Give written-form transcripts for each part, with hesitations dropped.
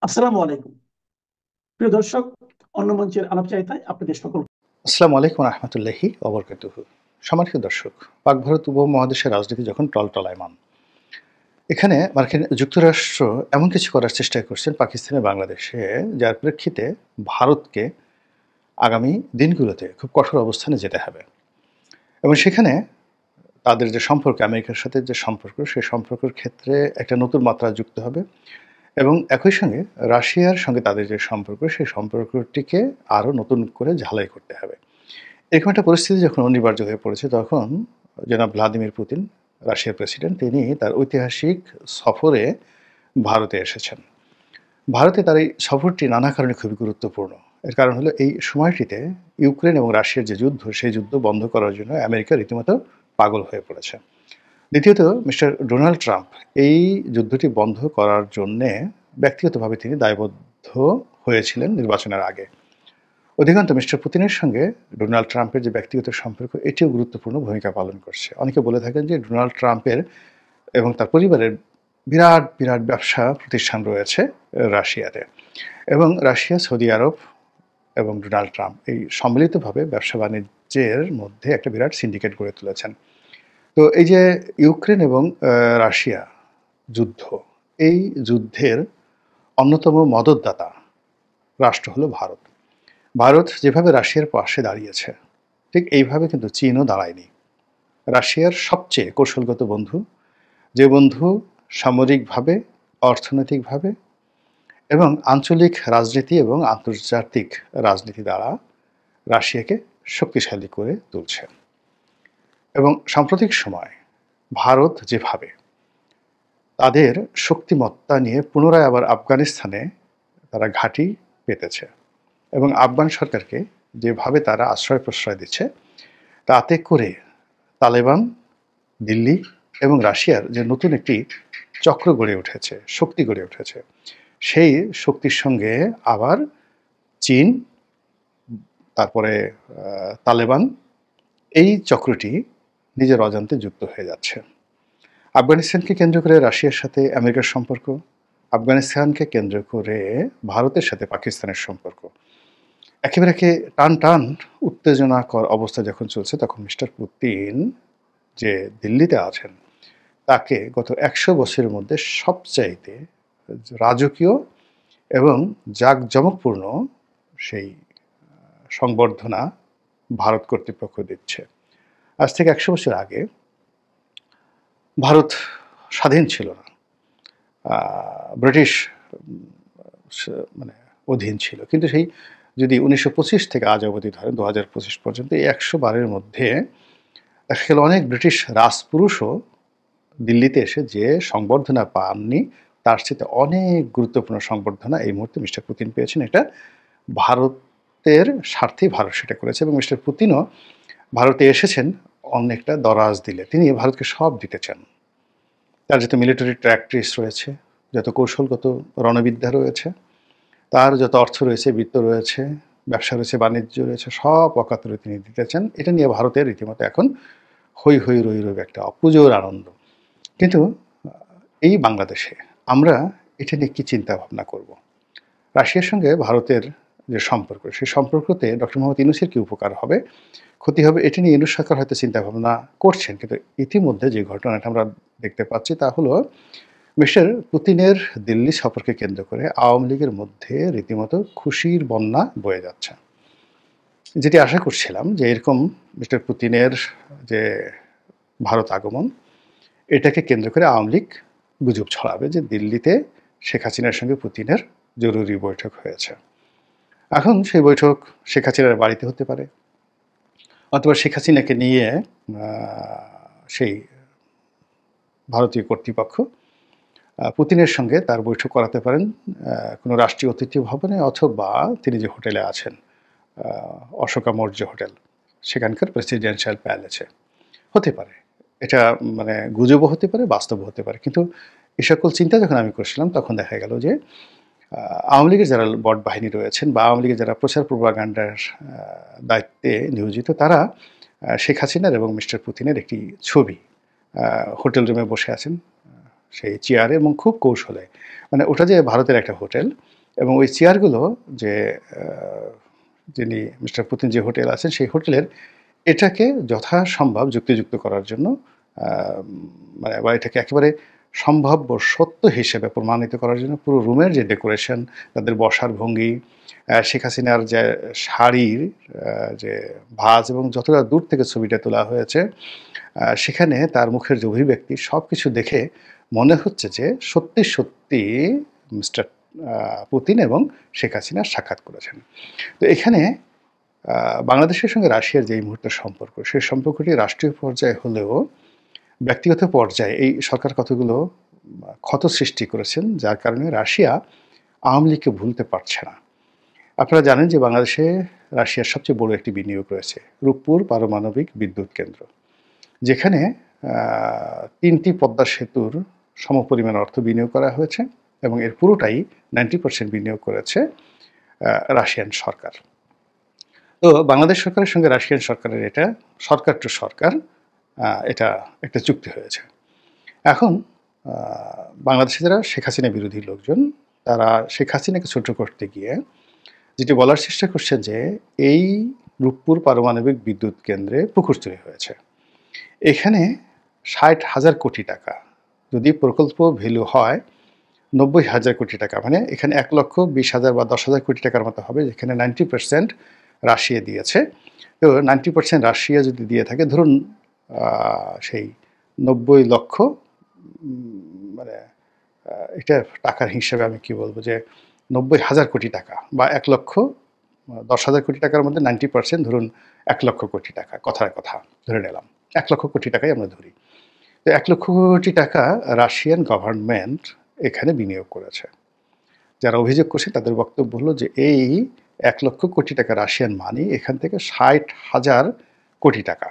আসসালামু আলাইকুম। প্রিয় দর্শক, অন্য মঞ্চের আলাপচারিতায় আপনাদের সকল আসসালামু আলাইকুম রহমতুল্লাহি ওবরকাতুহু। সম্মানিত দর্শক, পাক ভারত উপমহাদেশের রাজনীতি যখন টলটলায়মান, এখানে মার্কিন যুক্তরাষ্ট্র এমন কিছু করার চেষ্টা করছেন পাকিস্তানে, বাংলাদেশে, যার প্রেক্ষিতে ভারতকে আগামী দিনগুলোতে খুব কঠোর অবস্থানে যেতে হবে। এবং সেখানে তাদের যে সম্পর্ক, আমেরিকার সাথে যে সম্পর্ক, সেই সম্পর্কের ক্ষেত্রে একটা নতুন মাত্রা যুক্ত হবে। এবং একই সঙ্গে রাশিয়ার সঙ্গে তাদের যে সম্পর্ক, সেই সম্পর্কটিকে আরও নতুন করে ঝালাই করতে হবে। এরকম একটা পরিস্থিতি যখন অনিবার্য হয়ে পড়েছে, তখন জনাব ভ্লাদিমির পুতিন, রাশিয়ার প্রেসিডেন্ট, তিনি তার ঐতিহাসিক সফরে ভারতে এসেছেন। ভারতে তার এই সফরটি নানা কারণে খুবই গুরুত্বপূর্ণ। এর কারণ হলো, এই সময়টিতে ইউক্রেন এবং রাশিয়ার যে যুদ্ধ, সেই যুদ্ধ বন্ধ করার জন্য আমেরিকা রীতিমতো পাগল হয়ে পড়েছে। দ্বিতীয়ত, মিস্টার ডোনাল্ড ট্রাম্প এই যুদ্ধটি বন্ধ করার জন্যে ব্যক্তিগতভাবে তিনি দায়বদ্ধ হয়েছিলেন নির্বাচনের আগে। অধিকাংশ মিস্টার পুতিনের সঙ্গে ডোনাল্ড ট্রাম্পের যে ব্যক্তিগত সম্পর্ক, এটিও গুরুত্বপূর্ণ ভূমিকা পালন করছে। অনেকে বলে থাকেন যে ডোনাল্ড ট্রাম্পের এবং তার পরিবারের বিরাট বিরাট ব্যবসা প্রতিষ্ঠান রয়েছে রাশিয়াতে, এবং রাশিয়া, সৌদি আরব এবং ডোনাল্ড ট্রাম্প এই সম্মিলিতভাবে ব্যবসা বাণিজ্যের মধ্যে একটা বিরাট সিন্ডিকেট গড়ে তুলেছেন। তো এই যে ইউক্রেন এবং রাশিয়া যুদ্ধ, এই যুদ্ধের অন্যতম মদতদাতা রাষ্ট্র হলো ভারত। ভারত যেভাবে রাশিয়ার পাশে দাঁড়িয়েছে, ঠিক এইভাবে কিন্তু চীনও দাঁড়ায়নি। রাশিয়ার সবচেয়ে কৌশলগত বন্ধু, যে বন্ধু সামরিকভাবে, অর্থনৈতিকভাবে এবং আঞ্চলিক রাজনীতি এবং আন্তর্জাতিক রাজনীতি দ্বারা রাশিয়াকে শক্তিশালী করে তুলছে। এবং সাম্প্রতিক সময় ভারত যেভাবে তাদের শক্তিমত্তা নিয়ে পুনরায় আবার আফগানিস্তানে তারা ঘাঁটি পেতেছে, এবং আফগান সরকারকে যেভাবে তারা আশ্রয় প্রশ্রয় দিচ্ছে, তাতে করে তালেবান, দিল্লি এবং রাশিয়ার যে নতুন একটি চক্র গড়ে উঠেছে, শক্তি গড়ে উঠেছে, সেই শক্তির সঙ্গে আবার চীন, তারপরে তালেবান, এই চক্রটি নিজের অজান্তে যুক্ত হয়ে যাচ্ছে। আফগানিস্তানকে কেন্দ্র করে রাশিয়ার সাথে আমেরিকার সম্পর্ক, আফগানিস্তানকে কেন্দ্র করে ভারতের সাথে পাকিস্তানের সম্পর্ক একেবারে টান টান উত্তেজনাকর অবস্থা যখন চলছে, তখন মিস্টার পুতিন যে দিল্লিতে আছেন, তাকে গত ১০০ বছরের মধ্যে সবচাইতে রাজকীয় এবং জাঁকজমকপূর্ণ সেই সংবর্ধনা ভারত কর্তৃপক্ষ দিচ্ছে। আজ থেকে ১০০ বছর আগে ভারত স্বাধীন ছিল না, ব্রিটিশ মানে অধীন ছিল। কিন্তু সেই যদি ১৯২৫ থেকে আজ অবধি ধরেন ২০২৫ পর্যন্ত, এই ১০০ বারের মধ্যে দেখা গেল অনেক ব্রিটিশ রাজপুরুষও দিল্লিতে এসে যে সংবর্ধনা পাননি, তার সাথে অনেক গুরুত্বপূর্ণ সংবর্ধনা এই মুহূর্তে মিস্টার পুতিন পেয়েছেন। এটা ভারতের স্বার্থেই ভারত সেটা করেছে, এবং মিস্টার পুতিনও ভারতে এসেছেন অনেকটা দরাজ দিলে। তিনি ভারতকে সব দিতে চান। তার যত মিলিটারি ট্র্যাক্ট্রিস রয়েছে, যত কৌশলগত রণবিদ্যা রয়েছে, তার যত অর্থ রয়েছে, বিত্ত রয়েছে, ব্যবসা রয়েছে, বাণিজ্য রয়েছে, সব অকাতরে তিনি দিতে চান। এটা নিয়ে ভারতের রীতিমতো এখন হৈ হৈ রই রই একটা অপুজোর আনন্দ। কিন্তু এই বাংলাদেশে আমরা এটা নিয়ে কী চিন্তা ভাবনা করব? রাশিয়ার সঙ্গে ভারতের যে সম্পর্ক, সেই সম্পর্কতে ডক্টর মোহাম্মদ ইউনূসের কী উপকার হবে, ক্ষতি হবে, এটা নিয়ে ইউনূস সরকার হয়তো চিন্তা ভাবনা করছেন। কিন্তু ইতিমধ্যে যে ঘটনাটা আমরা দেখতে পাচ্ছি, তা হলো মিস্টার পুতিনের দিল্লি সফরকে কেন্দ্র করে আওয়ামী লীগের মধ্যে রীতিমতো খুশির বন্যা বয়ে যাচ্ছে। যেটি আশা করছিলাম যে এরকম মিস্টার পুতিনের যে ভারত আগমন, এটাকে কেন্দ্র করে আওয়ামী লীগ গুজব ছড়াবে যে দিল্লিতে শেখ হাসিনার সঙ্গে পুতিনের জরুরি বৈঠক হয়েছে। এখন সেই বৈঠক শেখ হাসিনার বাড়িতে হতে পারে, অথবা শেখ হাসিনাকে নিয়ে সেই ভারতীয় কর্তৃপক্ষ পুতিনের সঙ্গে তার বৈঠক করাতে পারেন কোনো রাষ্ট্রীয় অতিথি ভবনে, অথবা তিনি যে হোটেলে আছেন, অশোকা মৌর্য হোটেল, সেখানকার প্রেসিডেন্সিয়াল প্যালেসে হতে পারে। এটা মানে গুজবও হতে পারে, বাস্তবও হতে পারে। কিন্তু এই সকল চিন্তা যখন আমি করছিলাম, তখন দেখা গেল যে আওয়ামী লীগের যারা বট বাহিনী রয়েছেন, বা আওয়ামী লীগের যারা প্রচার প্রোপাগান্ডার দায়িত্বে নিয়োজিত, তারা শেখ হাসিনার এবং মিস্টার পুতিনের একটি ছবি হোটেল রুমে বসে আছেন, সেই চেয়ারে এবং খুব কৌশলে, মানে ওটা যে ভারতের একটা হোটেল এবং ওই চেয়ারগুলো যে যিনি মিস্টার পুতিন যে হোটেল আছেন সেই হোটেলের এটাকে যথাসম্ভব যুক্তিযুক্ত করার জন্য মানে বা এটাকে একেবারে সম্ভাব্য সত্য হিসেবে প্রমাণিত করার জন্য পুরো রুমের যে ডেকোরেশন, তাদের বসার ভঙ্গি, শেখ হাসিনার যে শাড়ির যে ভাঁজ এবং যতটা দূর থেকে ছবিটা তোলা হয়েছে সেখানে তার মুখের যে অভিব্যক্তি সব কিছু দেখে মনে হচ্ছে যে সত্যি সত্যি মিস্টার পুতিন এবং শেখ হাসিনা সাক্ষাৎ করেছেন। তো এখানে বাংলাদেশের সঙ্গে রাশিয়ার যে এই মুহূর্তের সম্পর্ক, সেই সম্পর্কটি রাষ্ট্রীয় পর্যায়ে হলেও ব্যক্তিগত পর্যায়ে এই সরকার কতগুলো ক্ষত সৃষ্টি করেছেন, যার কারণে রাশিয়া আওয়ামী লীগকে ভুলতে পারছে না। আপনারা জানেন যে বাংলাদেশে রাশিয়ার সবচেয়ে বড় একটি বিনিয়োগ রয়েছে, রূপপুর পারমাণবিক বিদ্যুৎ কেন্দ্র, যেখানে 3টি পদ্মা সেতুর সমপরিমাণ অর্থ বিনিয়োগ করা হয়েছে এবং এর পুরোটাই 90% বিনিয়োগ করেছে রাশিয়ান সরকার। তো বাংলাদেশ সরকারের সঙ্গে রাশিয়ান সরকারের এটা সরকার টু সরকার এটা একটা চুক্তি হয়েছে। এখন বাংলাদেশে যারা শেখ হাসিনা বিরোধী লোকজন, তারা শেখ হাসিনাকে ছোট করতে গিয়ে যেটি বলার চেষ্টা করছেন যে এই রূপপুর পারমাণবিক বিদ্যুৎ কেন্দ্রে পুকুর চুরি হয়েছে, এখানে 60,000 কোটি টাকা যদি প্রকল্প ভ্যালু হয় 90,000 কোটি টাকা, মানে এখানে 1,20,000 বা 10,000 কোটি টাকার মতো হবে, যেখানে 90% রাশিয়া দিয়েছে। তো 90% রাশিয়া যদি দিয়ে থাকে, ধরুন সেই 90 লক্ষ, মানে এটা টাকার হিসাবে আমি কি বলবো যে 90,000 কোটি টাকা বা 1,10,000 কোটি টাকার মধ্যে 90% ধরুন 1 লক্ষ কোটি টাকা, কথার কথা ধরে নিলাম 1 লক্ষ কোটি টাকাই আমরা ধরি। তো 1 লক্ষ কোটি টাকা রাশিয়ান গভর্নমেন্ট এখানে বিনিয়োগ করেছে। যারা অভিযোগ করছে তাদের বক্তব্য হলো যে এই 1 লক্ষ কোটি টাকা রাশিয়ান মানি, এখান থেকে 60,000 কোটি টাকা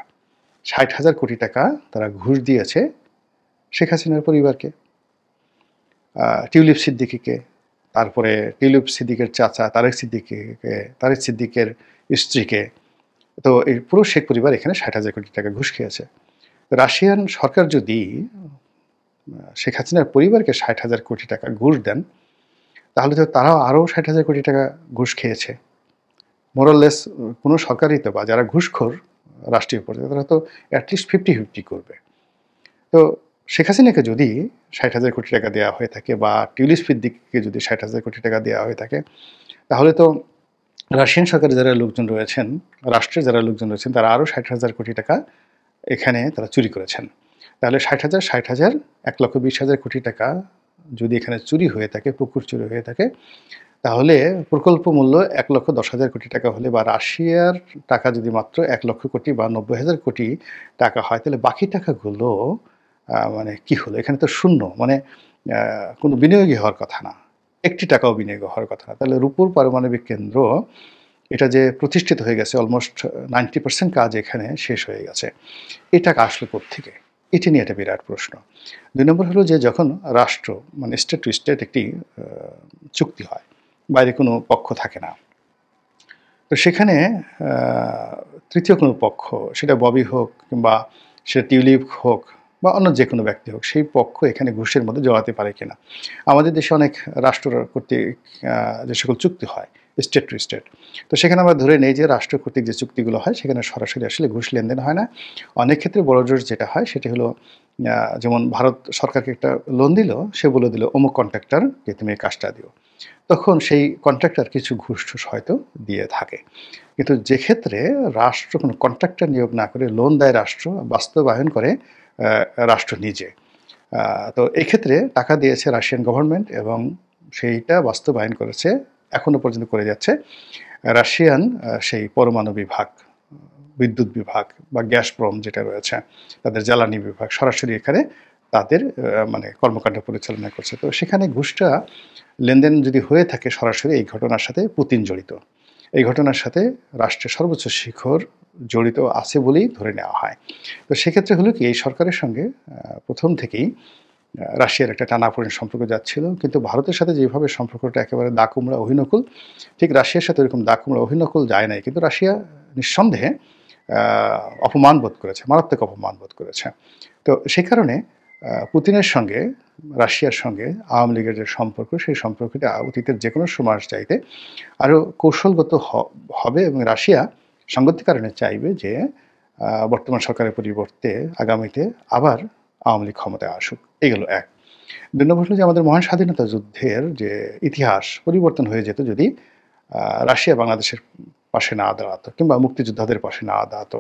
60,000 কোটি টাকা তারা ঘুষ দিয়েছে শেখ হাসিনার পরিবারকে, টিউলিপ সিদ্দিকীকে, তারপরে টিউলিপ সিদ্দিকের চাচা তারেক সিদ্দিকীকে, তারেক সিদ্দিকের স্ত্রীকে। তো এই পুরো শেখ পরিবার এখানে 60,000 কোটি টাকা ঘুষ খেয়েছে। রাশিয়ান সরকার যদি শেখ হাসিনার পরিবারকে 60,000 কোটি টাকা ঘুষ দেন, তাহলে তো তারাও আরও 60,000 কোটি টাকা ঘুষ খেয়েছে। মোরাললেস কোনো সরকারই তো, বা যারা ঘুষখোর রাষ্ট্রীয় পর্যায়ে, তারা তো অ্যাটলিস্ট 50-50 করবে। তো শেখ হাসিনাকে যদি 60,000 কোটি টাকা দেওয়া হয়ে থাকে বা টিউলিপ সিদ্দিকীকে যদি 60,000 কোটি টাকা দেওয়া হয়ে থাকে, তাহলে তো রাশিয়ান সরকারের যারা লোকজন রয়েছেন, রাষ্ট্রের যারা লোকজন রয়েছেন, তারা আরও 60,000 কোটি টাকা এখানে তারা চুরি করেছেন। তাহলে 60,000 1,20,000 কোটি টাকা যদি এখানে চুরি হয়ে থাকে, পুকুর চুরি হয়ে থাকে, তাহলে প্রকল্প মূল্য 1,10,000 কোটি টাকা হলে, বা রাশিয়ার টাকা যদি মাত্র 1 লক্ষ কোটি বা 90,000 কোটি টাকা হয়, তাহলে বাকি টাকাগুলো মানে কি হলো? এখানে তো শূন্য, মানে কোনো বিনিয়োগই হওয়ার কথা না, একটি টাকাও বিনিয়োগ হওয়ার কথা না। তাহলে রূপপুর পারমাণবিক কেন্দ্র এটা যে প্রতিষ্ঠিত হয়ে গেছে, অলমোস্ট 90% কাজ এখানে শেষ হয়ে গেছে, এই টাকা আসলো কোত্থেকে? এটি নিয়ে একটা বিরাট প্রশ্ন। 2 নম্বর হলো যে যখন রাষ্ট্র, মানে স্টেট টু স্টেট একটি চুক্তি হয়, বাইরে কোনো পক্ষ থাকে না, তো সেখানে তৃতীয় কোনো পক্ষ, সেটা ববি হোক কিংবা সেটা টিউলিপ হোক বা অন্য যে কোনো ব্যক্তি হোক, সেই পক্ষ এখানে ঘুষের মধ্যে জড়াতে পারে কিনা। আমাদের দেশে অনেক রাষ্ট্র কর্তৃক যে সকল চুক্তি হয় স্টেট টু স্টেট, তো সেখানে আমরা ধরে নেই যে রাষ্ট্র কর্তৃক যে চুক্তিগুলো হয় সেখানে সরাসরি আসলে ঘুষ লেনদেন হয় না। অনেক ক্ষেত্রে বড় জোর যেটা হয় সেটি হলো, যেমন ভারত সরকারকে একটা লোন দিল, সে বলে দিল অমুক কন্ট্রাক্টরকে তুমি এই কাজটা দিও, তখন সেই কন্ট্রাক্টর কিছু ঘুষ টুস হয়তো দিয়ে থাকে। কিন্তু যে ক্ষেত্রে রাষ্ট্র কোনো কন্ট্রাক্টর নিয়োগ না করে লোন দেয় রাষ্ট্র, বাস্তবায়ন করে রাষ্ট্র নিজে, তো এই ক্ষেত্রে টাকা দিয়েছে রাশিয়ান গভর্নমেন্ট এবং সেইটা বাস্তবায়ন করেছে, এখনো পর্যন্ত করে যাচ্ছে রাশিয়ান সেই পরমাণু বিভাগ, বিদ্যুৎ বিভাগ বা গ্যাসপ্রম যেটা রয়েছে, তাদের জ্বালানি বিভাগ সরাসরি এখানে তাদের মানে কর্মকাণ্ড পরিচালনা করছে। তো সেখানে ঘুষটা লেনদেন যদি হয়ে থাকে সরাসরি, এই ঘটনার সাথে পুতিন জড়িত, এই ঘটনার সাথে রাষ্ট্রের সর্বোচ্চ শিখর জড়িত আছে বলেই ধরে নেওয়া হয়। তো সেক্ষেত্রে হলো কি, এই সরকারের সঙ্গে প্রথম থেকেই রাশিয়ার একটা টানাপোড়েন সম্পর্ক যাচ্ছিল, কিন্তু ভারতের সাথে যেভাবে সম্পর্কটা একেবারে দা কুমড়া অহিনকুল, ঠিক রাশিয়ার সাথে এরকম দা কুমড়া অহিনকুল যায় নাই, কিন্তু রাশিয়া নিঃসন্দেহে অপমান বোধ করেছে, মারাত্মক অপমান বোধ করেছে। তো সেই কারণে পুতিনের সঙ্গে রাশিয়ার সঙ্গে আওয়ামী লীগের যে সম্পর্ক, সেই সম্পর্কটা অতীতের যে কোনো সময়ের চাইতে আরও কৌশলগত হবে এবং রাশিয়া সাংগতিক কারণে চাইবে যে বর্তমান সরকারের পরিবর্তে আগামীতে আবার আওয়ামী লীগ ক্ষমতায় আসুক। এগুলো এক। ২ নম্বর হলো যে আমাদের মহান স্বাধীনতা যুদ্ধের যে ইতিহাস পরিবর্তন হয়ে যেত যদি রাশিয়া বাংলাদেশের পাশে না দাঁড়াতো কিংবা মুক্তিযোদ্ধাদের পাশে না দাঁড়াতো,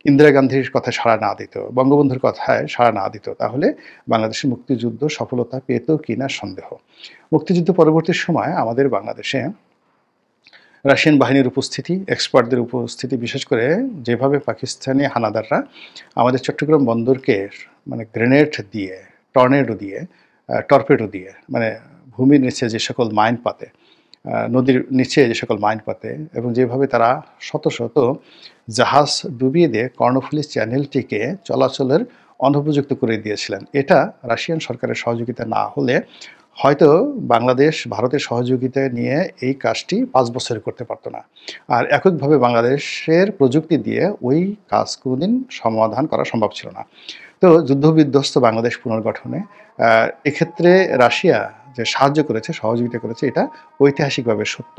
ইন্দিরা গান্ধীর কথায় সাড়া না দিত, বঙ্গবন্ধুর কথায় সাড়া না দিত, তাহলে বাংলাদেশের মুক্তিযুদ্ধ সফলতা পেত কিনা সন্দেহ। মুক্তিযুদ্ধ পরবর্তী সময় আমাদের বাংলাদেশে রাশিয়ান বাহিনীর উপস্থিতি, এক্সপার্টদের উপস্থিতি, বিশেষ করে যেভাবে পাকিস্তানি হানাদাররা আমাদের চট্টগ্রাম বন্দরকে মানে গ্রেনেড দিয়ে, টর্নেডো দিয়ে, টর্পেডো দিয়ে, মানে ভূমির নিচে যে সকল মাইন পাতে, নদীর নিচে যে সকল মাইন পাতে, এবং যেভাবে তারা শত শত জাহাজ ডুবিয়ে দিয়ে কর্ণফুলী চ্যানেলটিকে চলাচলের অনুপযুক্ত করে দিয়েছিলেন, এটা রাশিয়ান সরকারের সহযোগিতা না হলে হয়তো বাংলাদেশ ভারতের সহযোগিতা নিয়ে এই কাজটি 5 বছরে করতে পারতো না। আর এককভাবে বাংলাদেশের প্রযুক্তি দিয়ে ওই কাজ কোনোদিন সমাধান করা সম্ভব ছিল না। তো যুদ্ধবিধ্বস্ত বাংলাদেশ পুনর্গঠনে এক্ষেত্রে রাশিয়া যে সাহায্য করেছে, সহযোগিতা করেছে, এটা ঐতিহাসিকভাবে সত্য।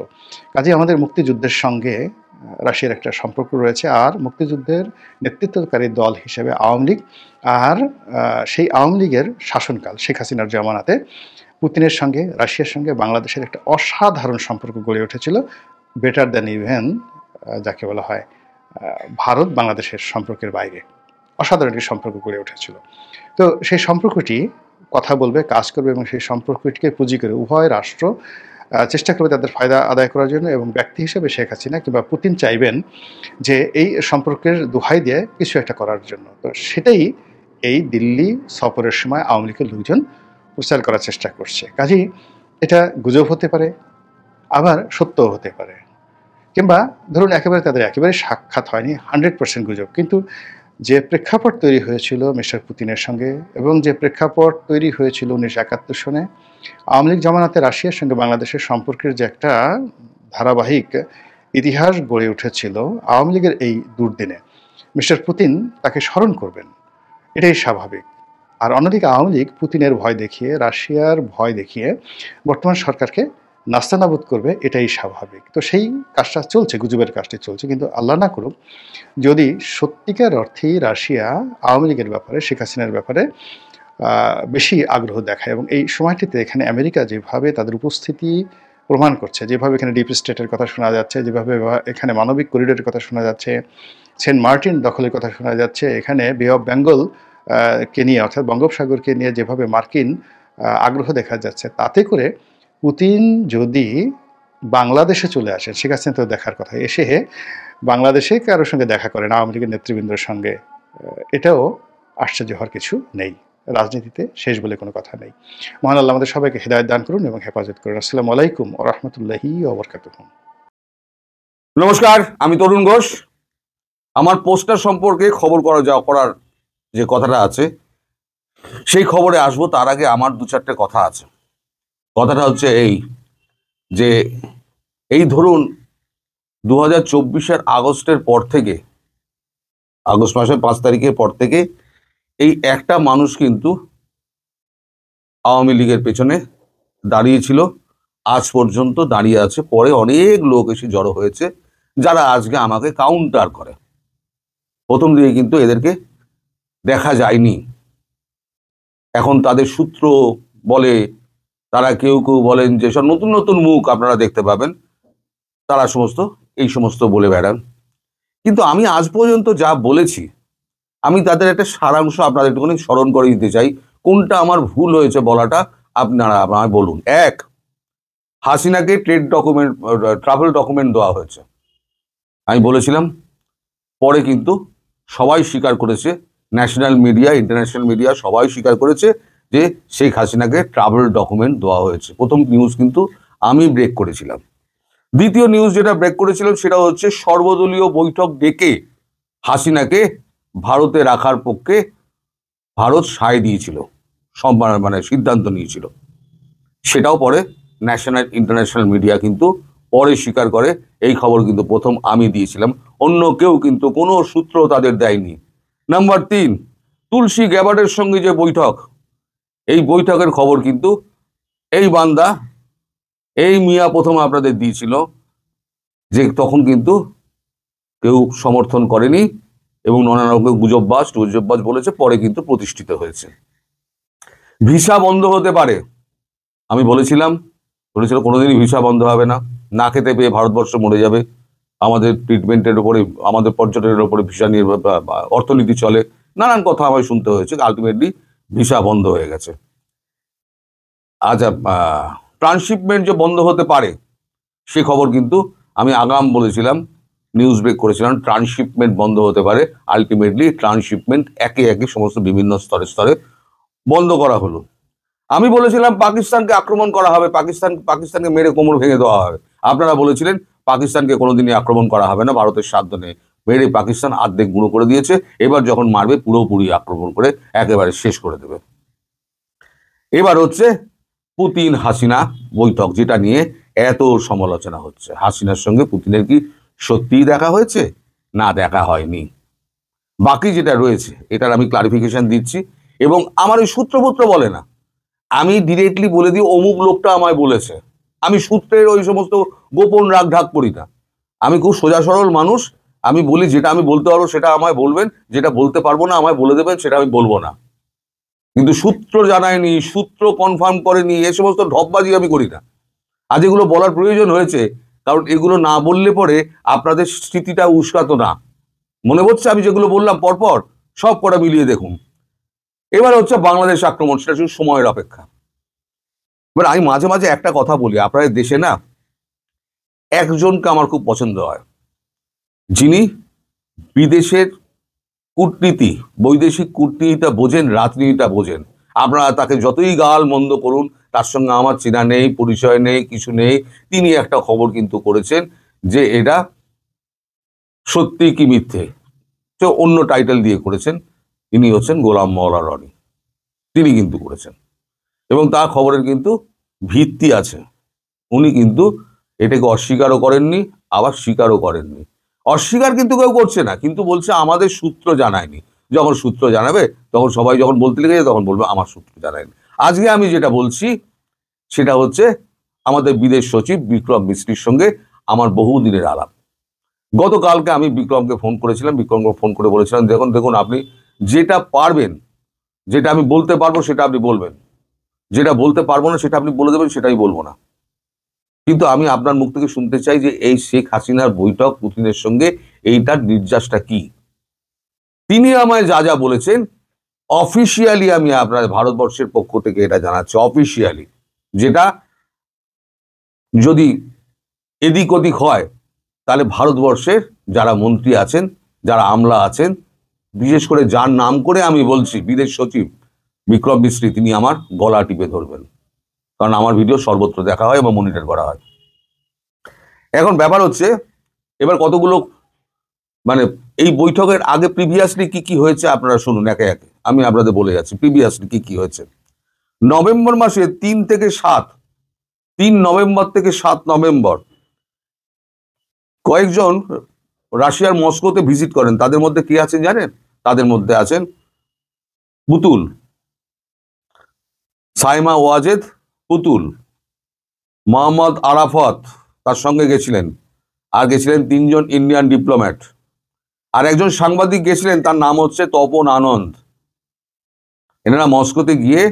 কাজে আমাদের মুক্তিযুদ্ধের সঙ্গে রাশিয়ার একটা সম্পর্ক রয়েছে, আর মুক্তিযুদ্ধের নেতৃত্বকারী দল হিসেবে আওয়ামী লীগ, আর সেই আওয়ামী লীগের শাসনকাল শেখ হাসিনার জামানাতে পুতিনের সঙ্গে রাশিয়ার সঙ্গে বাংলাদেশের একটা অসাধারণ সম্পর্ক গড়ে উঠেছিল, বেটার দ্যান ইভেন যাকে বলা হয় ভারত বাংলাদেশের সম্পর্কের বাইরে অসাধারণ একটি সম্পর্ক গড়ে উঠেছিল। তো সেই সম্পর্কটি কথা বলবে, কাজ করবে, এবং সেই সম্পর্কটিকে পুঁজি করে উভয় রাষ্ট্র চেষ্টা করবে তাদের ফায়দা আদায় করার জন্য, এবং ব্যক্তি হিসেবে শেখ হাসিনা কিংবা পুতিন চাইবেন যে এই সম্পর্কের দোহাই দিয়ে কিছু একটা করার জন্য। তো সেটাই এই দিল্লি সফরের সময় আওয়ামী লীগের লোকজন প্রচার করার চেষ্টা করছে। কাজেই এটা গুজব হতে পারে, আবার সত্যও হতে পারে, কিংবা ধরুন একেবারে তাদের একেবারে সাক্ষাৎ হয়নি, 100% গুজব, কিন্তু যে প্রেক্ষাপট তৈরি হয়েছিল মিস্টার পুতিনের সঙ্গে, এবং যে প্রেক্ষাপট তৈরি হয়েছিল 1971 সনে আওয়ামী লীগ জামানাতে রাশিয়ার সঙ্গে বাংলাদেশের সম্পর্কের যে একটা ধারাবাহিক ইতিহাস গড়ে উঠেছিল আওয়ামী লীগের এই দুর্দিনে, মিস্টার পুতিন তাকে স্মরণ করবেন, এটাই স্বাভাবিক। আর অন্যদিকে আওয়ামী লীগ পুতিনের ভয় দেখিয়ে, রাশিয়ার ভয় দেখিয়ে বর্তমান সরকারকে নাস্তানাবুদ করবে, এটাই স্বাভাবিক। তো সেই কাজটা চলছে, গুজবের কাজটি চলছে, কিন্তু আল্লাহ না করুক যদি সত্যিকার অর্থেই রাশিয়া আওয়ামী লীগের ব্যাপারে, শেখ হাসিনার ব্যাপারে বেশি আগ্রহ দেখায়, এবং এই সময়টিতে এখানে আমেরিকা যেভাবে তাদের উপস্থিতি প্রমাণ করছে, যেভাবে এখানে ডিপ স্টেটের কথা শোনা যাচ্ছে, যেভাবে এখানে মানবিক করিডোরের কথা শোনা যাচ্ছে, সেন্ট মার্টিন দখলের কথা শোনা যাচ্ছে, এখানে বে অফ বেঙ্গল কে নিয়ে, অর্থাৎ বঙ্গোপসাগরকে নিয়ে যেভাবে মার্কিন আগ্রহ দেখা যাচ্ছে, তাতে করে পুতিন যদি বাংলাদেশে চলে আসেন, শেখ হাসিনা তো দেখার কথা, এসে বাংলাদেশে কারোর সঙ্গে দেখা করেন আওয়ামী লীগের নেতৃবৃন্দের সঙ্গে, এটাও আশ্চর্য হওয়ার কিছু নেই। রাজনীতিতে শেষ বলে কোনো কথা নেই। মহান আল্লাহ আমাদের সবাইকে হেদায়েত দান করুন এবং হেফাজত করুন। আসসালামু আলাইকুম ওয়া রাহমাতুল্লাহি ওয়া বারাকাতুহু। নমস্কার, আমি তরুণ ঘোষ। আমার পোস্টার সম্পর্কে খবর করার যে কথাটা আছে, সেই খবরে আসবো। তার আগে আমার 2-4টে কথা আছে। কথাটা হচ্ছে এই যে, এই ধরুন 2024-এর আগস্টের পর থেকে, আগস্ট মাসের 5 তারিখের পর থেকে এই একটা মানুষ কিন্তু আওয়ামী লীগের পেছনে দাঁড়িয়েছিল, আজ পর্যন্ত দাঁড়িয়ে আছে। পরে অনেক লোক এসে জড়ো হয়েছে যারা আজকে আমাকে কাউন্টার করে। প্রথম দিকে কিন্তু এদেরকে দেখা যায়নি, এখন তাদের সূত্র বলে, তারা কেউ কেউ বলেন যে সব নতুন নতুন মুখ আপনারা দেখতে পাবেন, তারা এই সমস্ত বলে বেড়ান। কিন্তু আমি আজ পর্যন্ত যা বলেছি, আমি তাদের একটা সারাংশ আপনাদের একটুখানি স্মরণ করে দিতে চাই। কোনটা আমার ভুল হয়েছে বলাটা আপনারা আমায় বলুন। 1, হাসিনাকে ট্রাভেল ডকুমেন্ট দেওয়া হয়েছে, আমি বলেছিলাম। পরে কিন্তু সবাই স্বীকার করেছে, ন্যাশনাল মিডিয়া, ইন্টারন্যাশনাল মিডিয়া সবাই স্বীকার করেছে যে শেখ হাসিনাকে ট্রাভেল ডকুমেন্ট দেওয়া হয়েছে। প্রথম নিউজ কিন্তু আমি ব্রেক করেছিলাম। দ্বিতীয় নিউজ যেটা ব্রেক করেছিলাম সেটা হচ্ছে সর্বদলীয় বৈঠক ডেকে হাসিনাকে ভারতে রাখার পক্ষে ভারত সায় দিয়েছিল, মানে সিদ্ধান্ত নিয়েছিল। সেটাও পরে ন্যাশনাল ইন্টারন্যাশনাল মিডিয়া কিন্তু পরে স্বীকার করে। এই খবর কিন্তু প্রথম আমি দিয়েছিলাম, অন্য কেউ কিন্তু কোনো সূত্র তাদের দেয়নি। নাম্বার 3, তুলসী গ্যাবার্ডের সঙ্গে যে বৈঠক, এই বৈঠকের খবর কিন্তু এই বান্দা এই মিয়া প্রথম আপনাদের দিয়েছিল, যে তখন কিন্তু কেউ সমর্থন করেনি এবং নানা রকম গুজববাজ বলেছে, পরে কিন্তু প্রতিষ্ঠিত হয়েছে। ভিসা বন্ধ হতে পারে, আমি বলেছিলাম কোনোদিনই ভিসা বন্ধ হবে না, না খেতে পেয়ে ভারতবর্ষ মরে যাবে, আমাদের ট্রিটমেন্টের উপরে, আমাদের পর্যটনের উপরে ভিসা নির্ভর, অর্থনীতি চলে, নানান কথা আমায় শুনতে হয়েছে। আলটিমেটলি ভিসা বন্ধ হয়ে গেছে। আচ্ছা, ট্রান্সশিপমেন্ট যে বন্ধ হতে পারে সে খবর কিন্তু আমি আগাম বলেছিলাম, নিউজ ব্রেক করেছিলাম, ট্রান্সশিপমেন্ট বন্ধ হতে পারে। আলটিমেটলি ট্রান্সশিপমেন্ট একে একে সমস্ত বিভিন্ন স্তরে স্তরে বন্ধ করা হলো। আমি বলেছিলাম পাকিস্তানকে আক্রমণ করা হবে, পাকিস্তানকে মেরে কোমর ভেঙে দেওয়া হবে। আপনারা বলেছিলেন পাকিস্তানকে কোনোদিনই আক্রমণ করা হবে না, ভারতের সাধ্য নেই, মেরে পাকিস্তান আর্ধেক গুঁড়ো করে দিয়েছে, এবার যখন মারবে পুরোপুরি আক্রমণ করে একেবারে শেষ করে দেবে। এবার হচ্ছে পুতিন হাসিনা বৈঠক, যেটা নিয়ে এত সমালোচনা হচ্ছে। হাসিনার সঙ্গে পুতিনের কি সত্যিই দেখা হয়েছে, না দেখা হয়নি? বাকি যেটা রয়েছে এটার আমি ক্লারিফিকেশন দিচ্ছি, এবং আমার ওই সূত্রপুত্র বলে না, আমি ডিরেক্টলি বলে দিই অমুক লোকটা আমায় বলেছে। আমি সূত্রের ওই সমস্ত গোপন রাগ ঢাক করি না, আমি খুব সোজা সরল মানুষ। আমি বলি যেটা আমি বলতে পারবো সেটা আমায় বলবেন, যেটা বলতে পারবো না আমায় বলে দেবেন, সেটা আমি বলবো না। কিন্তু সূত্র জানায়নি, সূত্র কনফার্ম করেনি, এ সমস্ত ঢপবাজি আমি করি না। আজ এগুলো বলার প্রয়োজন হয়েছে, কারণ এগুলো না বললে পরে আপনাদের স্মৃতিটা উস্কাতো না। মনে হচ্ছে আমি যেগুলো বললাম পরপর সব কটা মিলিয়ে দেখুন। এবার হচ্ছে বাংলাদেশ আক্রমণ, সেটা শুধু সময়ের অপেক্ষা। এবার আমি মাঝে মাঝে একটা কথা বলি, আপনাদের দেশে না একজনকে আমার খুব পছন্দ হয়, যিনি বিদেশের কূটনীতি, বৈদেশিক কূটনীতিটা বোঝেন, রাজনীতিটা বোঝেন। আপনারা তাকে যতই গাল মন্দ করুন, তার সঙ্গে আমার চেনা নেই, পরিচয় নেই, কিছু নেই। তিনি একটা খবর কিন্তু করেছেন যে এটা সত্যি কি মিথ্যে, তো অন্য টাইটেল দিয়ে করেছেন। তিনি হচ্ছেন গোলাম মাওলা রনি, তিনি কিন্তু করেছেন, এবং তার খবরের কিন্তু ভিত্তি আছে। উনি কিন্তু এটাকে অস্বীকারও করেননি, আবার স্বীকারও করেননি। অস্বীকার কিন্তু কেউ করছে না, কিন্তু বলছে আমাদের সূত্র জানায়নি। যখন সূত্র জানাবে তখন সবাই যখন বলতে লেগে তখন বলবে আমার সূত্র জানায়নি। আজকে আমি যেটা বলছি সেটা হচ্ছে আমাদের বিদেশ সচিব বিক্রম মিস্ত্রির সঙ্গে আমার বহুদিনের আলাপ। গতকালকে আমি বিক্রমকে ফোন করেছিলাম, বিক্রমকে ফোন করে বলেছিলাম দেখুন আপনি যেটা পারবেন, যেটা আমি বলতে পারবো সেটা আপনি বলবেন, যেটা বলতে পারবো না সেটা আপনি বলে দেবেন, সেটাই বলবো না। কিন্তু আমি আপনার মুখ থেকে শুনতে চাই যে এই শেখ হাসিনার বৈঠক পুতিনের সঙ্গে, এইটার নির্যাসটা কি। তিনি আমায় যা যা বলেছেন অফিসিয়ালি, আমি আপনার ভারতবর্ষের পক্ষ থেকে এটা জানাচ্ছি অফিসিয়ালি, যেটা যদি এদিক ওদিক হয় তাহলে ভারতবর্ষের যারা মন্ত্রী আছেন, যারা আমলা আছেন, বিশেষ করে যার নাম করে আমি বলছি বিদেশ সচিব বিক্রম মিস্ত্রি, তিনি আমার গলা টিপে ধরবেন, কারণ আমার ভিডিও সর্বত্র দেখা হয় এবং মনিটর করা হয়। এখন ব্যাপার হচ্ছে এবার কতগুলো মানে এই বৈঠকের আগে প্রিভিয়াসলি কি কি হয়েছে আপনারা শুনুন একে একে, আমি আপনাদের বলে যাচ্ছি প্রিভিয়াসলি কি কি হয়েছে। নভেম্বর মাসে 3 নভেম্বর থেকে 7 নভেম্বর কয়েকজন রাশিয়ার মস্কোতে ভিজিট করেন। তাদের মধ্যে কি আছেন জানেন? তাদের মধ্যে আছেন পুতুল, সাইমা ওয়াজেদ পুতুল, মোহাম্মদ আরাফাত তার সঙ্গে গেছিলেন, আর গেছিলেন 3 জন ইন্ডিয়ান ডিপ্লোম্যাট, আর একজন সাংবাদিক গেছিলেন, তার নাম হচ্ছে তপন আনন্দ। এনারা মস্কোতে গিয়ে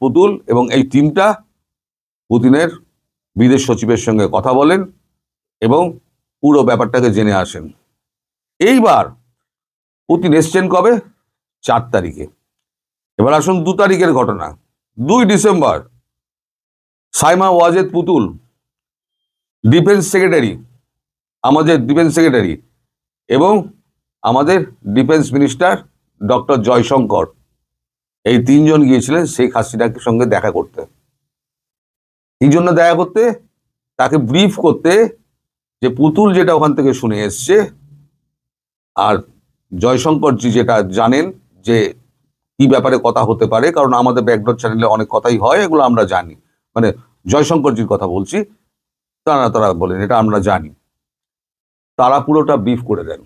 পুতুল এবং এই টিমটা পুতিনের বিদেশ সচিবের সঙ্গে কথা বলেন এবং পুরো ব্যাপারটাকে জেনে আসেন। এইবার পুতিন এসছেন কবে? 4 তারিখে। এবার আসুন 2 তারিখের ঘটনা। 2 ডিসেম্বর সাইমা ওয়াজেদ পুতুল, ডিফেন্স সেক্রেটারি, আমাদের ডিফেন্স সেক্রেটারি এবং আমাদের ডিফেন্স মিনিস্টার ডক্টর জয়শঙ্কর, এই 3 জন গিয়েছিলেন শেখ হাসিনাকে সঙ্গে দেখা করতে। এই জন্য দেখা করতে, তাকে ব্রিফ করতে যে পুতুল যেটা ওখান থেকে শুনে এসছে, আর জয়শঙ্করজি যেটা জানেন যে কি ব্যাপারে কথা হতে পারে, কারণ আমাদের ব্যাকডোর চ্যানেলে অনেক কথাই হয়, এগুলো আমরা জানি। মানে জয়শঙ্করজির কথা বলছি, তারা বলেন এটা আমরা জানি। তারা পুরোটা ব্রিফ করে দেন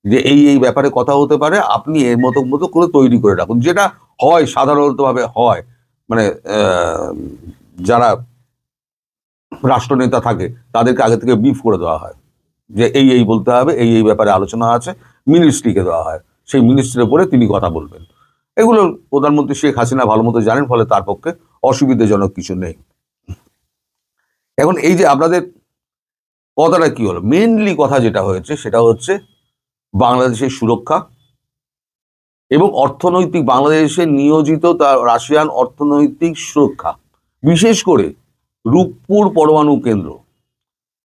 যে এই ব্যাপারে কথা হতে পারে, আপনি এর মতো মতো করে তৈরি করে রাখুন। যেটা হয় সাধারণতভাবে হয়, মানে যারা রাষ্ট্রনেতা থাকে তাদেরকে আগে থেকে ব্রিফ করে দেওয়া হয় যে এই বলতে হবে, এই ব্যাপারে আলোচনা আছে, মিনিস্ট্রিকে দেওয়া হয়, সেই মিনিস্ট্রির উপরে তিনি কথা বলবেন। এগুলো প্রধানমন্ত্রী শেখ হাসিনা ভালো মতো জানেন, ফলে তার পক্ষে অসুবিধাজনক কিছু নেই। এখন এই যে আপনাদের কথাটা কি হলো, মেইনলি কথা যেটা হয়েছে সেটা হচ্ছে বাংলাদেশের সুরক্ষা এবং অর্থনৈতিক, বাংলাদেশে নিয়োজিত তার রাশিয়ান অর্থনৈতিক সুরক্ষা, বিশেষ করে রূপপুর পরমাণু কেন্দ্র।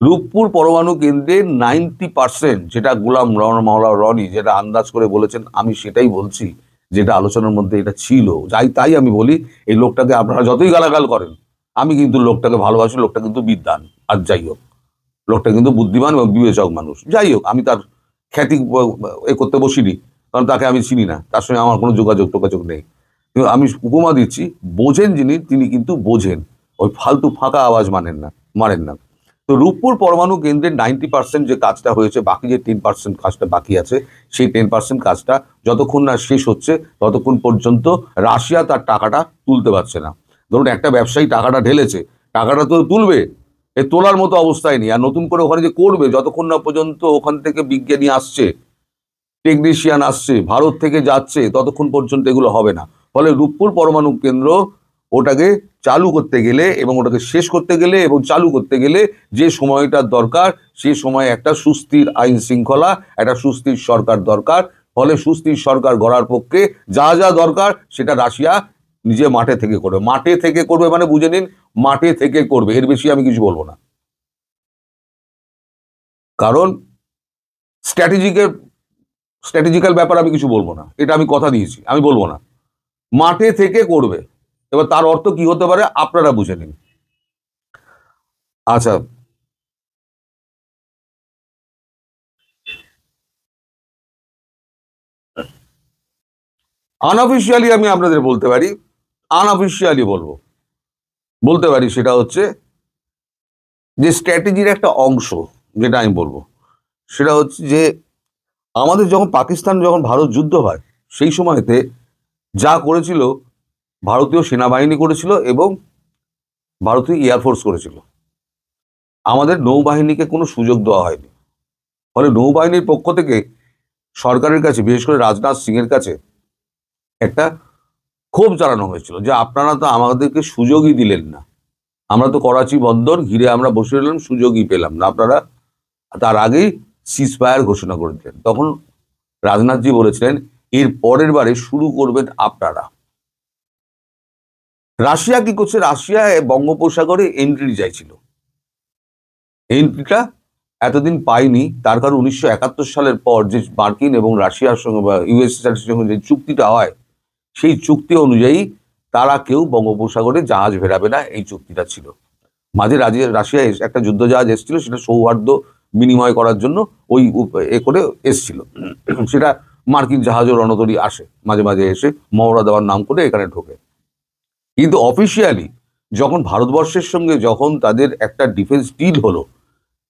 রূপপুর পরমাণু কেন্দ্রের 90%, যেটা গোলাম মাওলা রনি যেটা আন্দাজ করে বলেছেন, আমি সেটাই বলছি, যেটা আলোচনার মধ্যে এটা ছিল। তাই আমি বলি, এই লোকটাকে আপনারা যতই গালাগাল করেন, আমি কিন্তু লোকটাকে ভালোবাসি, লোকটা কিন্তু বিদ্বান। আর যাই হোক, লোকটা কিন্তু বুদ্ধিমান এবং বিবেচক মানুষ। যাই হোক, আমি তার খ্যাতি করতে বসিনি, কারণ তাকে আমি চিনি না, তার সঙ্গে আমার কোনো যোগাযোগ নেই। কিন্তু আমি উপমা দিচ্ছি, বোঝেন যিনি, তিনি কিন্তু বোঝেন, ওই ফালতু ফাঁকা আওয়াজ মারেন না। তো রূপপুর পরমাণু কেন্দ্রের 90% যে কাজটা হয়েছে, বাকি যে 10% কাজটা বাকি আছে, সেই 10% কাজটা যতক্ষণ না শেষ হচ্ছে ততক্ষণ পর্যন্ত রাশিয়া তার টাকাটা তুলতে পারছে না। ধরুন একটা ব্যবসায়ী টাকাটা ঢেলেছে, টাকাটা তো তুলবে, এ তোলার মতো অবস্থায় নেই। আর নতুন করে ওখানে যে করবে, যতক্ষণ না পর্যন্ত ওখান থেকে বিজ্ঞানী আসছে, টেকনিশিয়ান আসছে, ভারত থেকে যাচ্ছে, ততক্ষণ পর্যন্ত এগুলো হবে না। ফলে রূপপুর পরমাণু কেন্দ্র, ওটাকে চালু করতে গেলে এবং ওটাকে শেষ করতে গেলে এবং চালু করতে গেলে যে সময়টার দরকার, সে সময় একটা সুস্থির আইন শৃঙ্খলা, একটা সুস্থির সরকার দরকার। ফলে সুস্থির সরকার গড়ার পক্ষে যা দরকার সেটা রাশিয়া নিজে মাঠে থেকে করবে। মাঠে থেকে করবে মানে বুঝে নিন, মাঠে থেকে করবে, এর বেশি আমি কিছু বলবো না। কারণ স্ট্র্যাটেজিক্যাল ব্যাপার আমি কিছু বলবো না, এটা আমি কথা দিয়েছি, আমি বলবো না। মাঠে থেকে করবে। এবার তার অর্থ কি হতে পারে আপনারা বুঝে নিন। আচ্ছা, আনঅফিসিয়ালি আমি আপনাদের বলতে পারি, আনঅফিসিয়ালি বলতে পারি, সেটা হচ্ছে যে স্ট্র্যাটেজির একটা অংশ, যেটা আমি বলবো সেটা হচ্ছে যে আমাদের যখন যখন ভারত যুদ্ধ হয়, সেই সময়তে যা করেছিল ভারতীয় সেনাবাহিনী করেছিল এবং ভারতীয় এয়ারফোর্স করেছিল, আমাদের নৌবাহিনীকে কোনো সুযোগ দেওয়া হয়নি। ফলে নৌবাহিনীর পক্ষ থেকে সরকারের কাছে, বিশেষ করে রাজনাথ সিং এর কাছে একটা ক্ষোভ জানানো হয়েছিল যে আপনারা তো আমাদেরকে সুযোগই দিলেন না, আমরা তো করাচি বন্দর ঘিরে আমরা বসে রইলাম, সুযোগই পেলাম না। আপনারা তার আগেই সিজফায়ার ঘোষণা করে দিলেন। তখন রাজনাথজি বলেছিলেন, এর পরের বারে শুরু করবেন আপনারা। রাশিয়া কি করছে, রাশিয়া বঙ্গোপসাগরে এন্ট্রি চাইছিল, এন্ট্রিটা এতদিন পায়নি। তার কারণ 1971 সালের পর যে মার্কিন এবং রাশিয়ার সঙ্গে বা ইউএসএসআর সঙ্গে যে চুক্তিটা হয়, সেই চুক্তি অনুযায়ী তারা কেউ বঙ্গোপসাগরে জাহাজ ভেড়াবে না, এই চুক্তিটা ছিল। মাঝে রাশিয়া একটা যুদ্ধ জাহাজ এসেছিল, সেটা সৌহার্দ্য বিনিময় করার জন্য ওই করে এসছিল। সেটা মার্কিন জাহাজও রণতরী আসে মাঝে মাঝে, এসে মহড়া দেওয়ার নাম করে এখানে ঢোকে। কিন্তু অফিসিয়ালি যখন ভারতবর্ষের সঙ্গে যখন তাদের একটা ডিফেন্স ডিল হলো,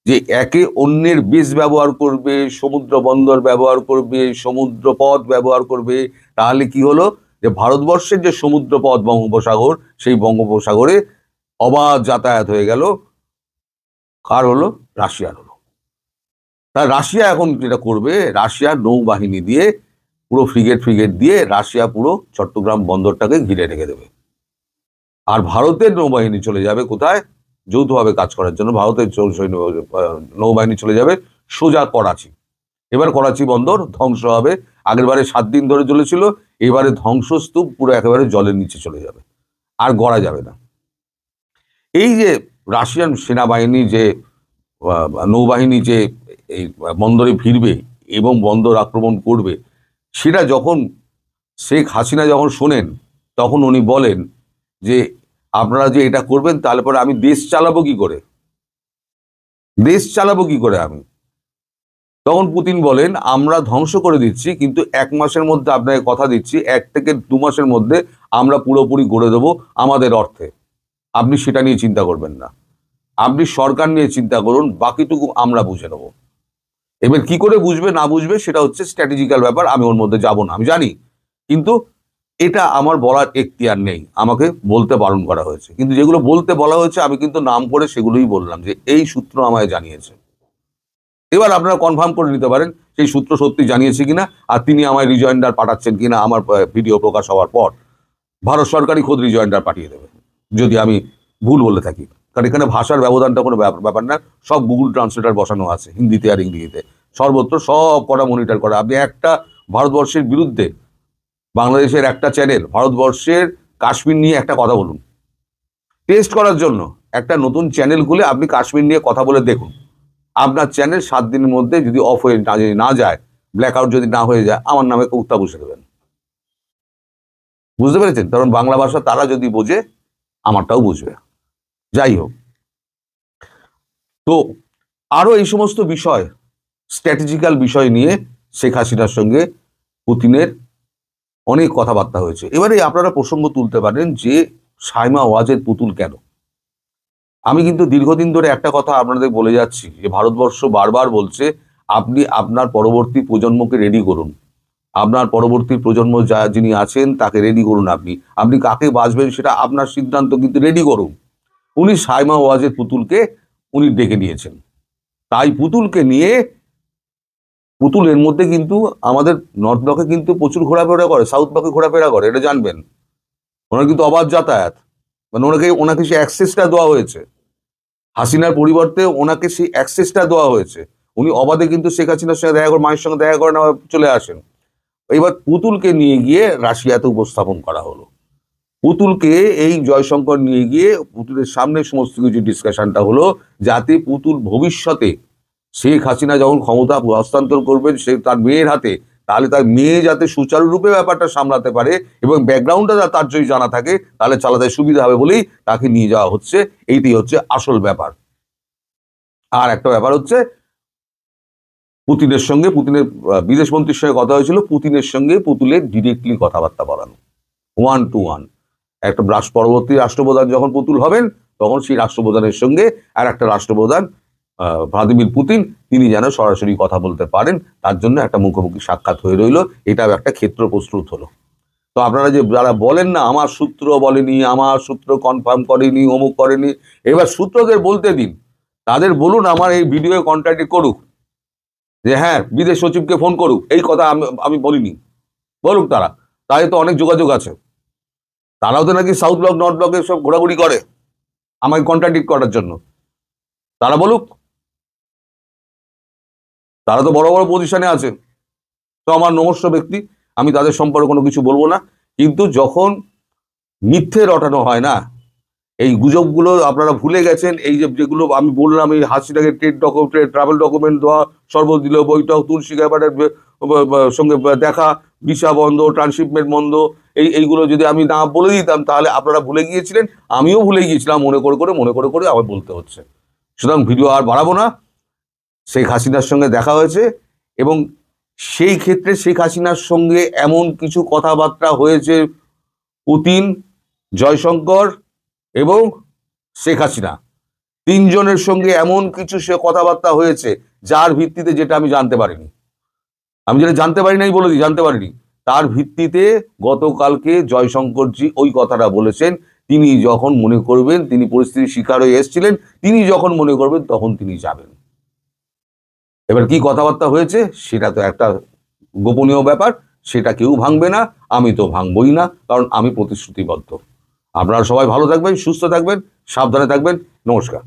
যে একে অন্যের বেস ব্যবহার করবে, সমুদ্র বন্দর ব্যবহার করবে, সমুদ্র পথ ব্যবহার করবে, তাহলে কি হলো, যে ভারতবর্ষের যে সমুদ্র পথ বঙ্গোপসাগর, সেই বঙ্গোপসাগরে অবাধ যাতায়াত হয়ে গেল। কার হলো? রাশিয়ার হলো। তা রাশিয়া এখন যেটা করবে, রাশিয়ার নৌবাহিনী দিয়ে, পুরো ফ্রিগেট দিয়ে রাশিয়া পুরো চট্টগ্রাম বন্দরটাকে ঘিরে রেখে দেবে। আর ভারতের নৌবাহিনী চলে যাবে কোথায়? যৌথভাবে কাজ করার জন্য ভারতের নৌবাহিনী চলে যাবে সোজা করাচি। এবার করাচি বন্দর ধ্বংস হবে। আগেরবারে 7 দিন ধরে চলেছিল, এবারে ধ্বংসস্তূপ পুরো একেবারে জলের নিচে চলে যাবে, আর গড়া যাবে না। এই যে রাশিয়ান সেনাবাহিনী যে নৌবাহিনী যে এই বন্দরে ভিড়বে এবং বন্দর আক্রমণ করবে, সেটা যখন শেখ হাসিনা যখন শোনেন, তখন উনি বলেন যে আপনারা যে এটা করবেন, তাহলে পরে আমি দেশ চালাবো কি করে, আমি? তখন পুতিন বলেন, আমরা ধ্বংস করে দিচ্ছি, কিন্তু 1 মাসের মধ্যে আপনাকে কথা দিচ্ছি, 1 থেকে 2 মাসের মধ্যে আমরা পুরোপুরি গড়ে দেবো আমাদের অর্থে। আপনি সেটা নিয়ে চিন্তা করবেন না, আপনি সরকার নিয়ে চিন্তা করুন, বাকিটুকু আমরা বুঝে নেব। এবার কি করে বুঝবে না বুঝবে সেটা হচ্ছে স্ট্র্যাটেজিক্যাল ব্যাপার, আমি ওর মধ্যে যাব না, আমি জানি। কিন্তু এটা আমার বলার এখতিয়ার নেই, আমাকে বলতে বারণ করা হয়েছে। কিন্তু যেগুলো বলতে বলা হয়েছে আমি কিন্তু নাম করে সেগুলোই বললাম যে এই সূত্র আমায় জানিয়েছে। এবার আপনারা কনফার্ম করে নিতে পারেন সেই সূত্র সত্যি জানিয়েছে কিনা, আর তিনি আমায় রিজয়েন্ডার পাঠাচ্ছেন কিনা আমার ভিডিও প্রকাশ হওয়ার পর। ভারত সরকারই খোদ রিজয়েন্ডার পাঠিয়ে দেবে যদি আমি ভুল বলে থাকি, কারণ এখানে ভাষার ব্যবধানটা কোনো ব্যাপার না। সব গুগল ট্রান্সলেটার বসানো আছে, হিন্দিতে আর ইংরেজিতে, সর্বত্র সব কটা মনিটর করা। আপনি একটা ভারতবর্ষের বিরুদ্ধে বাংলাদেশের একটা চ্যানেল ভারতবর্ষের কাশ্মীর নিয়ে একটা কথা বলুন, টেস্ট করার জন্য একটা নতুন চ্যানেল খুলে আপনি কাশ্মীর নিয়ে কথা বলে দেখুন, আপনার চ্যানেল 7 দিনের মধ্যে যদি অফ হয়ে না যায়, ব্ল্যাকআউট যদি না হয়ে যায়, আমার নামে উত্তা বসে দেবেন। বুঝতে পেরেছেন? কারণ বাংলা ভাষা তারা যদি বোঝে, আমারটাও বুঝবে। যাই হোক, তো আরো এই সমস্ত বিষয়, স্ট্র্যাটেজিক্যাল বিষয় নিয়ে শেখ হাসিনার সঙ্গে পুতিনের অনেক কথাবার্তা হয়েছে। এবারে আপনারা প্রসঙ্গ তুলতে পারেন যে সাইমা ওয়াজেদ পুতুল কেন। আমি কিন্তু দীর্ঘদিন ধরে একটা কথা আপনাদের বলে যাচ্ছি যে ভারতবর্ষ বারবার বলছে আপনি আপনার পরবর্তী প্রজন্মকে রেডি করুন, আপনার পরবর্তী প্রজন্ম যিনি আছেন তাকে রেডি করুন। আপনি কাকে বাঁচবেন সেটা আপনার সিদ্ধান্ত, কিন্তু রেডি করুন। উনি সাইমা ওয়াজেদ পুতুলকে উনি ডেকে নিয়েছেন। তাই পুতুলকে নিয়ে, পুতুলের মধ্যে কিন্তু আমাদের নর্থ ব্লকে কিন্তু প্রচুর ঘোরাফেরা করে, সাউথ ব্লকে ঘোরাফেরা করে, এটা জানবেন। ওনার কিন্তু অবাধ যাতায়াত, মানে ওনাকে সেই অ্যাক্সেসটা দেওয়া হয়েছে। হাসিনার পরিবর্তে ওনাকে সেই অ্যাক্সেসটা দেওয়া হয়েছে। উনি অবাধে কিন্তু শেখ হাসিনার সঙ্গে দেখা করে, মায়ের সঙ্গে দেখা করেন, আবার চলে আসেন। এবার পুতুলকে নিয়ে গিয়ে রাশিয়াতে উপস্থাপন করা হলো। পুতুলকে এই জয়শঙ্কর নিয়ে গিয়ে পুতুলের সামনে সমস্ত কিছু ডিসকাশনটা হলো, যাতে পুতুল ভবিষ্যতে শেখ হাসিনা যখন ক্ষমতা হস্তান্তর করবেন সে তার মেয়ের হাতে, তাহলে তার মেয়ে যাতে সুচারুরূপে ব্যাপারটা সামলাতে পারে এবং ব্যাকগ্রাউন্ডটা তার যদি জানা থাকে, তাহলে চালাতে সুবিধা হবে বলেই তাকে নিয়ে যাওয়া হচ্ছে। এইটি হচ্ছে আসল ব্যাপার। আর একটা ব্যাপার হচ্ছে পুতিনের সঙ্গে, পুতিনের বিদেশমন্ত্রীর সঙ্গে কথা হয়েছিল, পুতিনের সঙ্গে পুতুলের ডিরেক্টলি কথাবার্তা বলানো, 1 to 1। একটা পরবর্তী রাষ্ট্রপ্রধান যখন পুতুল হবেন, তখন সেই রাষ্ট্রপ্রধানের সঙ্গে আর একটা রাষ্ট্রপ্রধান ভ্লাদিমির পুতিন, তিনি যেন সরাসরি কথা বলতে পারেন, তার জন্য একটা মুখোমুখি সাক্ষাৎ হয়ে রইল। এটাও একটা ক্ষেত্র প্রস্তুত হলো। তো আপনারা যে যারা বলেন না আমার সূত্র বলেনি, আমার সূত্র কনফার্ম করেনি, অমুক করেনি, এবার সূত্রদের বলতে দিন, তাদের বলুন আমার এই ভিডিও কন্ট্যাক্ট করুক, যে হ্যাঁ বিদেশ সচিবকে ফোন করুক, এই কথা আমি বলিনি, বলুক তারা। তাই তো অনেক যোগাযোগ আছে, তারাও তো নাকি সাউথ ব্লক নর্থ ব্লকে সব ঘোরাঘুরি করে আমাকে কন্ট্রাডিক্ট করার জন্য। তারা বলুক, তারা তো বড় বড় পজিশনে আছে। তো আমার নমস্য ব্যক্তি, আমি তাদের সম্পর্কে কোনো কিছু বলবো না। কিন্তু যখন মিথ্যে রটানো হয় না, এই গুজবগুলো আপনারা ভুলে গেছেন। এই যেগুলো আমি বললাম, এই হাসিনাকে ট্রাভেল ডকুমেন্ট দেওয়া, শরবত দিল, বৈঠক, তুলসী গ্যাবারের সঙ্গে দেখা, ভিসা বন্ধ, ট্রান্সশিপমেন্ট বন্ধ, এইগুলো যদি আমি না বলে দিতাম, তাহলে আপনারা ভুলে গিয়েছিলেন, আমিও ভুলে গিয়েছিলাম, মনে করে আমার বলতে হচ্ছে। সুতরাং ভিডিও আর বাড়াবো না। শেখ হাসিনার সঙ্গে দেখা হয়েছে এবং সেই ক্ষেত্রে শেখ হাসিনার সঙ্গে এমন কিছু কথাবার্তা হয়েছে, পুতিন, জয়শঙ্কর এবং শেখ হাসিনা তিনজনের সঙ্গে এমন কিছু সে কথাবার্তা হয়েছে যার ভিত্তিতে, যেটা আমি জানতে পারিনি, আমি যেটা জানতে পারি নাই বলে দিই, জানতে পারিনি, তার ভিত্তিতে গতকালকে জয়শঙ্করজি ওই কথাটা বলেছেন। তিনি যখন মনে করবেন, তিনি পরিস্থিতির শিকার হয়ে এসেছিলেন, তিনি যখন মনে করবেন তখন তিনি যাবেন। এবার কি কথাবার্তা হয়েছে সেটা তো একটা গোপনীয় ব্যাপার, সেটা কেউ ভাঙবে না, আমি তো ভাঙবই না, কারণ আমি প্রতিশ্রুতিবদ্ধ। আপনারা সবাই ভালো থাকবেন, সুস্থ থাকবেন, সাবধানে থাকবেন। নমস্কার।